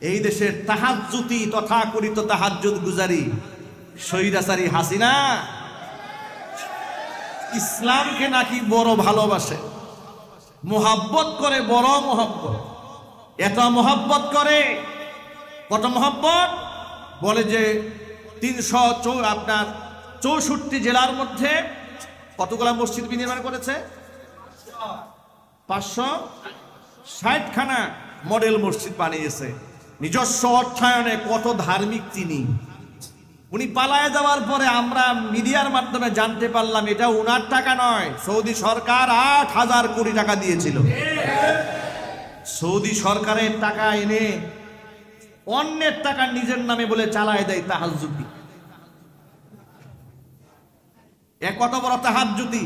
এই দেশের তাহাজ্জুতি তথাকথিত তাহাজ্জুদ গুজারি স্বৈরাচারী হাসিনা ইসলামকে নাকি বড় ভালোবাসে, মোহাব্বত করে, বড় মোহাব্বত। এত মোহাব্বত করে, কত মোহাব্বত বলে যে 364 জেলার মধ্যে কতগুলা মসজিদ নির্মাণ করেছে? 560 খানা মডেল মসজিদ বানিয়েছে নিজস্ব অর্থায়নে। কত ধার্মিক তিনি। উনি পালায় যাওয়ার পরে আমরা মিডিয়ার মাধ্যমে জানতে পারলাম এটা উনার টাকা নয়, সৌদি সরকার 8,000 কোটি টাকা দিয়েছিল। সৌদি সরকারের টাকা এনে অন্যের টাকা নিজের নামে বলে চালায় দেয় তাহাজ্জুদি। কত বড় তাহাজ্জুদি!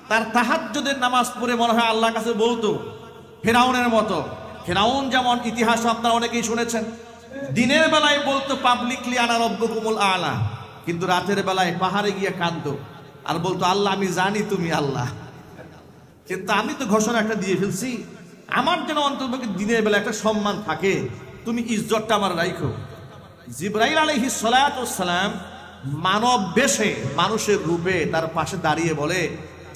তার তাহাজ্জুদের নামাজ পড়ে মনে হয় আল্লাহর কাছে বলতো ফেরাউনের মতো। ফেরাউন যেমন ইতিহাস আপনারা অনেকেই শুনেছেন, দিনের বেলায় বলতো পাবলিকলি আনা রব্বুকুমুল আলা, কিন্তু রাতের বেলায় পাহাড়ে গিয়ে কাঁদতো আর বলতো আল্লাহ আমি জানি তুমি আল্লাহ, কিন্তু আমি তো ঘোষণা একটা দিয়ে ফেলছি, আমার যেন অন্তর্পক্ষে দিনের বেলা একটা সম্মান থাকে, তুমি ইজ্জতটা আমার রাখো। জিবরাইল আলাইহিস সালাতু ওয়াস সালাম মানব বেশে, মানুষের রূপে তার পাশে দাঁড়িয়ে বলে,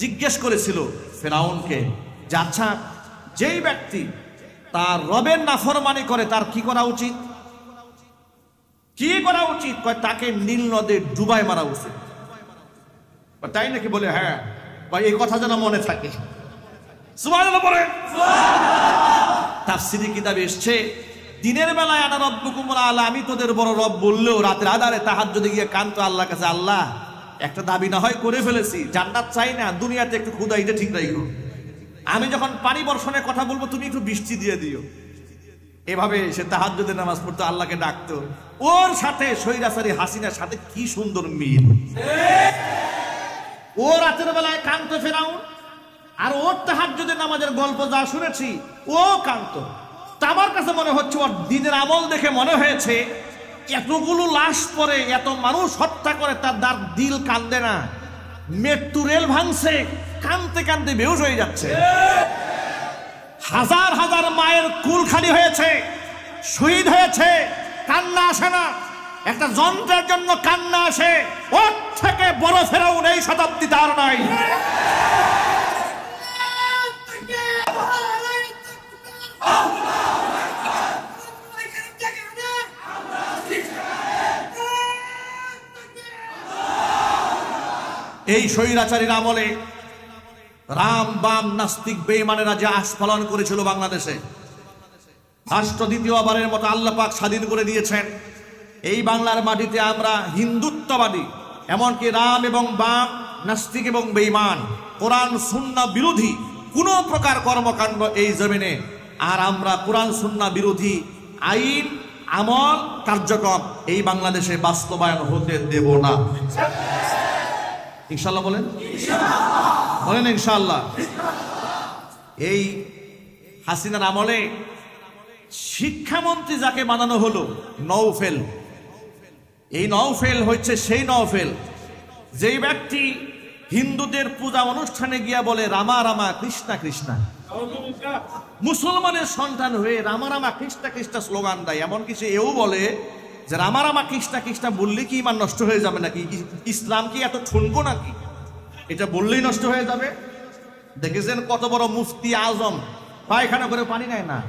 জিজ্ঞেস করেছিল ফেরাউনকে যে আচ্ছা, যেই ব্যক্তি তার রবের নাফরমানি করে তার কি করা উচিত? কি করা উচিত? কয় তাকে নীল নদে ডুবাই মারা উচিত। তাই নাকি? বলে হ্যাঁ, এই কথা যেন মনে থাকে। সুবহানাল্লাহ বলেন। তাফসীরে কিতাবে এসেছে দিনের বেলায় আনা রব্বুকুমুল আলা, আমি তোদের বড় রব বললেও রাতের আধারে তাহাজ্জুদে গিয়ে কাঁদতো আল্লাহর কাছে, আল্লাহ একটা দাবি না হয় করে ফেলেছি, জান্নাত চাই না, দুনিয়াতে একটু ক্ষুধা এটা ঠিক রাখো, আমি যখন পানি বর্ষণের কথা বলবো তুমি একটু বৃষ্টি দিয়ে দিও। এভাবে সে তাহাজ্জুদের নামাজ পড়তো, আল্লাহকে ডাকতো। ওর সাথে স্বৈরাচারী হাসিনার সাথে কি সুন্দর মিল! ও রাতের বেলায় কাঁদতো ফেরাউন, আর ওর তাহাজ্জুদের নামাজের গল্প যা শুনেছি ও কাঁদতো। তা আমার কাছে মনে হচ্ছে ওর দিনের আমল দেখে মনে হয়েছে এতগুলো লাশ পরে, এত মানুষ হত্যা করে তার দিল কান্দে না। মেট্রো রেল ভাঙছে, কানতে কানতে বেহুশ হয়ে যাচ্ছে। হাজার হাজার মায়ের কুল খালি হয়েছে, শহীদ হয়েছে, কান্না আসে না। একটা যন্ত্রের জন্য কান্না আসে, ওর থেকে বড় ফেরাউন এই শতাব্দীতে আর নাই। এই স্বৈরাচারীর আমলে রাম বাম নাস্তিক বেঈমানেরা যে আস্ফালন করেছিল বাংলাদেশে, রাষ্ট্র দ্বিতীয়বারের মতো আল্লাহ পাক স্বাধীন করে দিয়েছেন। এই বাংলার মাটিতে আমরা হিন্দুত্ববাদী, এমনকি রাম এবং বাম, নাস্তিক এবং বেঈমান, কোরআন সুন্নাহ বিরোধী কোন প্রকার কর্মকাণ্ড এই জমিনে আর আমরা কোরআন সুন্নাহ বিরোধী আইন আমল কার্যক্রম এই বাংলাদেশে বাস্তবায়ন হতে দেব না। ইনশাআল্লাহ বলেন, বলেন ইনশাআল্লাহ। এই হাসিনার আমলে শিক্ষামন্ত্রী যাকে বানানো হলো নওফেল, এই নওফেল হচ্ছে সেই নওফেল যেই ব্যক্তি হিন্দুদের পূজা অনুষ্ঠানে গিয়া বলে রামা রামা কৃষ্ণা কৃষ্ণা, মুসলমানের সন্তান হয়ে রামা রামা কৃষ্ণা কৃষ্ণা স্লোগান দেয়। এমনকি সে এও বলে যে রামা রামা কৃষ্ণা কৃষ্ণা বললে কি ইমান নষ্ট হয়ে যাবে নাকি? ইসলাম কি এত ঠুনকো নাকি? এটা বললেই নষ্ট হয়ে যাবে? দেখেছেন কত বড় মুফতি আজম পায়খানা করে পানি নেয় না,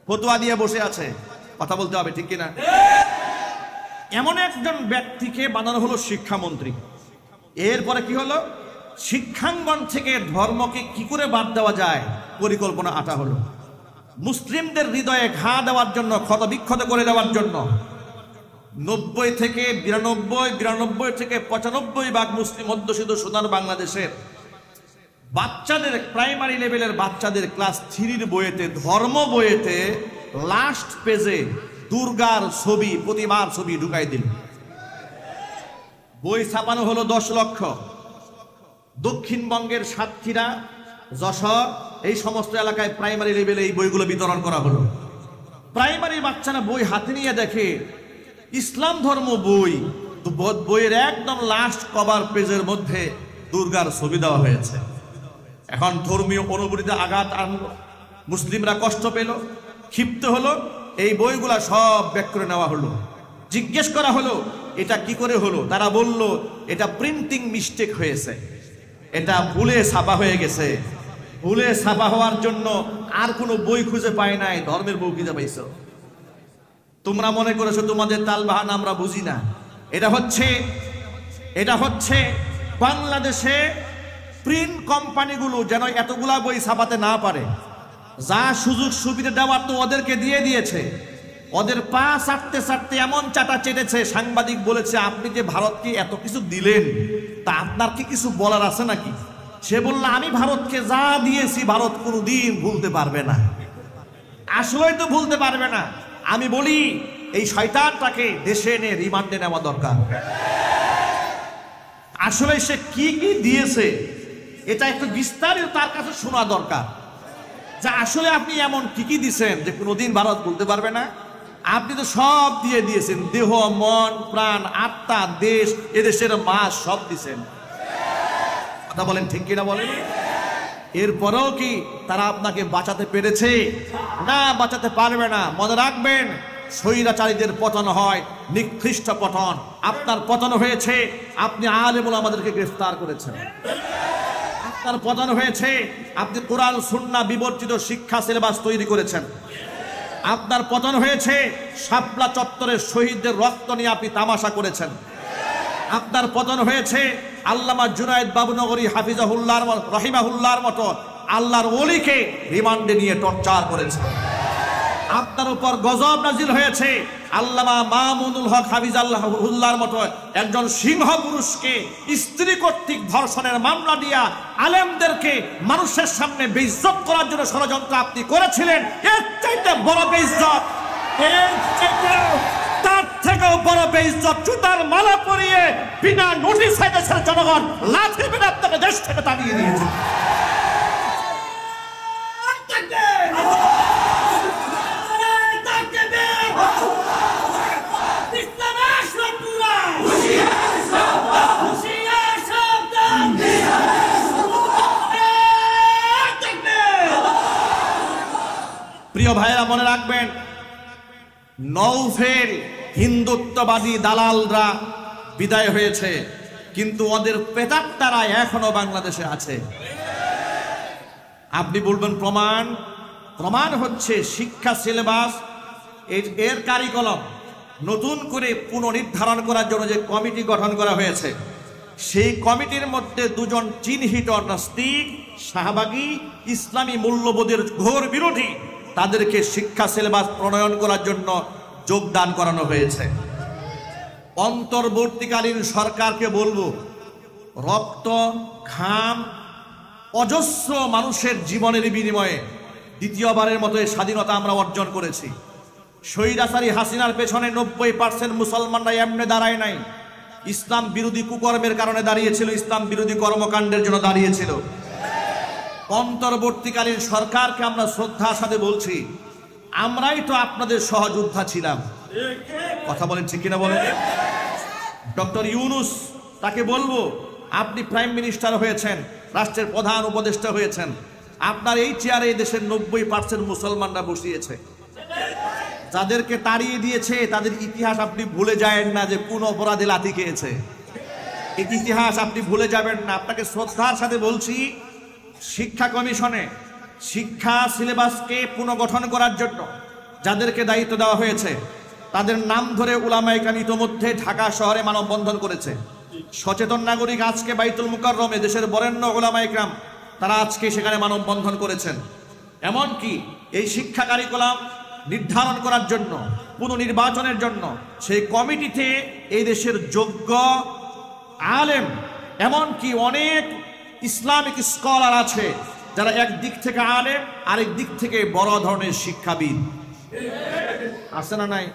ফতোয়া দিয়ে বসে আছে। কথা বলতে হবে, ঠিক কিনা? এমন একজন ব্যক্তিকে বানানো হলো শিক্ষামন্ত্রী। এরপরে কি হলো? শিক্ষাঙ্গন থেকে ধর্মকে কি করে বাদ দেওয়া যায় পরিকল্পনা আটা হলো। মুসলিমদের হৃদয়ে ঘা দেওয়ার জন্য, ক্ষত বিক্ষত করে দেওয়ার জন্য 90 থেকে 92 থেকে 95 ভাগ মুসলিম অধ্যুষিত সোনার বাংলাদেশের বাচ্চাদের, প্রাইমারি লেভেলের বাচ্চাদের ক্লাস 3 বইয়েতে, ধর্ম বইয়েতে লাস্ট পেজে দুর্গার ছবি, প্রতিমার ছবি ঢুকাই দিল। বই ছাপানো হলো 10 লক্ষ। দক্ষিণবঙ্গের সাতক্ষীরা, যশোর, এই সমস্ত এলাকায় প্রাইমারি লেভেলে এই বইগুলো বিতরণ করা হলো। প্রাইমারি বাচ্চারা বই হাতে নিয়ে দেখে ইসলাম ধর্ম বই, তো বইয়ের একদম লাস্ট কভার পেজের মধ্যে দুর্গার ছবি দেওয়া হয়েছে। এখন ধর্মীয় অনুভূতিতে আঘাত আনলো, মুসলিমরা কষ্ট পেল, ক্ষিপ্ত হলো, এই বইগুলা সব ব্যাক করে নেওয়া হলো। জিজ্ঞেস করা হলো এটা কি করে হলো, তারা বলল এটা প্রিন্টিং মিস্টেক হয়েছে, এটা ভুলে ছাপা হয়ে গেছে। ভুলে ছাপা হওয়ার জন্য আর কোনো বই খুঁজে পায় নাই, ধর্মের বই খুঁজে পাইছো। তোমরা মনে করেছো তোমাদের তালবাহানা আমরা বুঝি না। এটা হচ্ছে বাংলাদেশে প্রিন্ট কোম্পানিগুলো যেন এতগুলা বই ছাপাতে না পারে, যা সুযোগ সুবিধা দেওয়ার তো ওদেরকে দিয়ে দিয়েছে। ওদের পা চাটতে চাটতে এমন চাটা চেটেছে, সাংবাদিক বলেছে আপনি যে ভারতকে এত কিছু দিলেন তা আপনার কি কিছু বলার আছে নাকি? সে বলল আমি ভারতকে যা দিয়েছি ভারত কোনোদিন ভুলতে পারবে না। আসলেই তো ভুলতে পারবে না। আমি বলি এই শয়তানটাকে দেশে এনে রিমান্ডে নেওয়া দরকার। আসলে সে কি কি দিয়েছে এটা একটু বিস্তারিত তার কাছে শোনা দরকার, যে আসলে আপনি এমন কি কি দিয়েছেন যে কোনোদিন ভারত বলতে পারবে না। আপনি তো সব দিয়ে দিয়েছেন, দেহ মন প্রাণ আত্মা দেশ এদেশের মাস সব দিয়েছেন। কথা বলেন ঠিক কিনা বলেন? এরপরেও কি তারা আপনাকে বাঁচাতে পেরেছে? না, বাঁচাতে পারবে না। মনে রাখবেন স্বৈরাচারীদের পতন হয় নিকৃষ্ট পতন। আপনার পতন হয়েছে আপনি আলেমুল আমাদেরকে গ্রেফতার করেছেন। আপনার পতন হয়েছে আপনি কোরআন সুন্নাহ বিবর্জিত শিক্ষা সিলেবাস তৈরি করেছেন। আপনার পতন হয়েছে শাপলা চত্বরের শহীদদের রক্ত নিয়ে আপনি তামাশা করেছেন। আপনার পতন হয়েছে আল্লামা জুনায়েদ বাবুনগরী হাফিজাহুল্লাহর রহিমাহুল্লাহর মতো আল্লাহর ওলিকে রিমান্ডে নিয়ে টর্চার করেছে। আপনার উপর গজব নাজিল হয়েছে আল্লামা মামুনুল হক হাফিজাহুল্লাহর মতো একজন সিংহ পুরুষকে স্ত্রী কর্তৃক ধর্ষণের মামলা দিয়া আলেমদেরকে মানুষের সামনে বেইজ্জত করার জন্য ষড়যন্ত্র আপনি করেছিলেন। এর চাইতে বড় বেইজ্জত, তার থেকেও বড় বেইজ্জত জুতার মালা পরিয়ে বিনা নোটিশে দেশের জনগণ লাঠি মেরে আপনাকে দেশ থেকে তাড়িয়ে দিয়েছে। প্রিয় ভাইরা মনে রাখবেন, নওফেল হিন্দুত্ববাদী দালালরা বিদায় হয়েছে, কিন্তু ওদের প্রেতাত্মারা এখনো বাংলাদেশে আছে। আপনি বলবেন প্রমাণ? প্রমাণ হচ্ছে শিক্ষা সিলেবাস এর কারিকুলাম নতুন করে পুনর্নির্ধারণ করার জন্য যে কমিটি গঠন করা হয়েছে, সেই কমিটির মধ্যে দুজন চিহ্নিত নাস্তিক শাহবাগী ইসলামী মূল্যবোধের ঘোর বিরোধী, তাদেরকে শিক্ষা সিলেবাস প্রণয়ন করার জন্য যোগদান করানো হয়েছে। অন্তর্বর্তীকালীন সরকারকে বলবো, রক্ত ঘাম অজস্র মানুষের জীবনের বিনিময়ে দ্বিতীয়বারের মতো এই স্বাধীনতা আমরা অর্জন করেছি। স্বৈরাচারী হাসিনার পেছনে 90% মুসলমানরা এমনি দাঁড়ায় নাই, ইসলাম বিরোধী কুকর্মের কারণে দাঁড়িয়েছিল, ইসলাম বিরোধী কর্মকাণ্ডের জন্য দাঁড়িয়েছিল। অন্তর্বর্তীকালীন সরকারকে আমরা শ্রদ্ধার সাথে বলছি, আমরাই তো আপনাদের সহযোদ্ধা ছিলাম। কথা বলেন ঠিক কিনা বলেন? ডক্টর ইউনূস, তাকে বলবো আপনি প্রাইম মিনিস্টার হয়েছেন, রাষ্ট্রের প্রধান উপদেষ্টা হয়েছেন, আপনার এই চেয়ারে এই দেশের 90% মুসলমানরা বসিয়েছে। যাদেরকে তাড়িয়ে দিয়েছে তাদের ইতিহাস আপনি ভুলে যাবেন না, যে কোন অপরাধে লাথি খেয়েছে। এই ইতিহাস আপনি ভুলে যাবেন না। আপনাকে শ্রদ্ধার সাথে বলছি, শিক্ষা কমিশনে শিক্ষা সিলেবাসকে পুনর্গঠন করার জন্য যাদেরকে দায়িত্ব দেওয়া হয়েছে তাদের নাম ধরে উলামায়ে কেরাম ইতোমধ্যে ঢাকা শহরে মানববন্ধন করেছে। সচেতন নাগরিক আজকে বাইতুল মুকাররমে দেশের বরেণ্য উলামায়ে কেরাম তারা আজকে সেখানে মানববন্ধন করেছেন। এমনকি এই শিক্ষা কারিকুলাম নির্ধারণ করার জন্য, পুনর্নির্বাচনের জন্য সেই কমিটিতে এই দেশের যোগ্য আলেম, এমনকি অনেক ইসলামিক স্কলার আছে যারা একদিক থেকে আলেম আরেক দিক থেকে বড় ধরনের শিক্ষাবিদ আছে না নাই?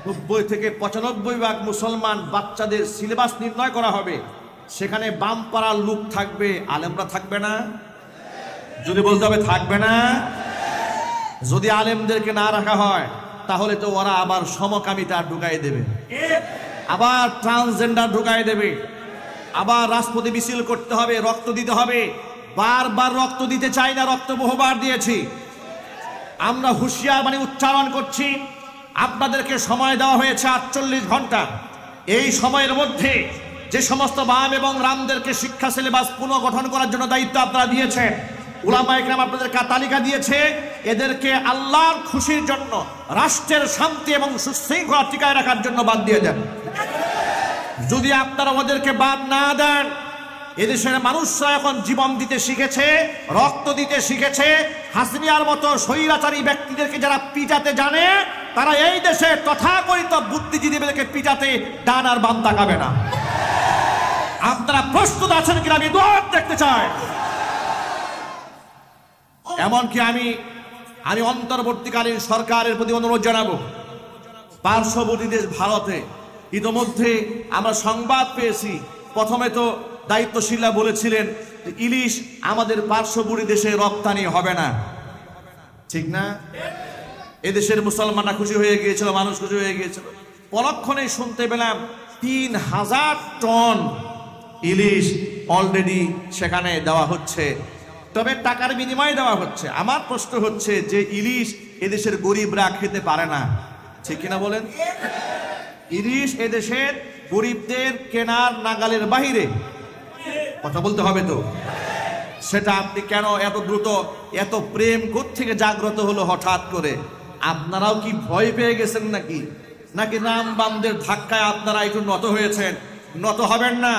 90 থেকে 95% মুসলমান বাচ্চাদের সিলেবাস নির্ণয় করা হবে, সেখানে বামপাড়ার লোক থাকবে, আলেমরা থাকবে না? যদি বলতে হবে থাকবে না। যদি আলেমদেরকে না রাখা হয় তাহলে তো ওরা আবার সমকামিতা ঢুকাই দেবে, আবার ট্রান্সজেন্ডার ঢুকাই দেবে, আবার রাজপথে মিছিল করতে হবে, রক্ত দিতে হবে। বারবার রক্ত দিতে চাই না, রক্ত বহুবার দিয়েছি। আমরা হুঁশিয়ার বাণী উচ্চারণ করছি, আপনাদেরকে সময় দেওয়া হয়েছে 48 ঘন্টা। এই সময়ের মধ্যে যে সমস্ত বাম এবং রামদেরকে শিক্ষা সিলেবাস পুনর্গঠন করার জন্য দায়িত্ব আপনারা দিয়েছেন, উলামায়ে কেরাম আপনাদেরকে তালিকা দিয়েছে, এদেরকে আল্লাহর খুশির জন্য, রাষ্ট্রের শান্তি এবং সুশৃঙ্খলা টিকায় রাখার জন্য বাদ দিয়ে দেন। যদি আপনারা ওদেরকে বাদ না দেন, এদেশের মানুষরা এখন জীবন দিতে শিখেছে, রক্ত দিতে শিখেছে। হাসিনার মতো স্বৈরাচারী ব্যক্তিদেরকে যারা পিটাতে জানে, তারা এই দেশে তথাকথিত বুদ্ধিজীবীদেরকে পিটাতে ডান আর বাম তাকাবে না। আপনারা প্রস্তুত আছেন কিনা আমি দোয়া দেখতে চাই। এমনকি আমি অন্তর্বর্তীকালীন সরকারের প্রতি অনুরোধ জানাবো, পার্শ্ববর্তী দেশ ভারতে ইতোমধ্যে আমরা সংবাদ পেয়েছি, প্রথমে তো দায়িত্বশীলরা বলেছিলেন যে ইলিশ আমাদের পার্শ্ববর্তী দেশে রপ্তানি হবে না, ঠিক না? এদেশের মুসলমানরা খুশি হয়ে গিয়েছিল, মানুষ খুশি হয়ে গিয়েছিল। পরক্ষণে শুনতে পেলাম 3000 টন ইলিশ অলরেডি সেখানে দেওয়া হচ্ছে, তবে টাকার বিনিময়ে দেওয়া হচ্ছে। আমার প্রশ্ন হচ্ছে যে ইলিশ এদেশের গরিবরা খেতে পারে না, ঠিক কিনা বলেন? ইলিশ এদেশের গরিবদের কেনার নাগালের বাহিরে, কথা বলতে হবে তো। সেটা আপনি কেন এত দ্রুত, এত প্রেম কোত্থেকে জাগ্রত হলো হঠাৎ করে? আপনারাও কি ভয় পেয়ে গেছেন নাকি? নাকি রাম বামদের ধাক্কায় আপনারা একটু নত হয়েছেন? নত হবেন না।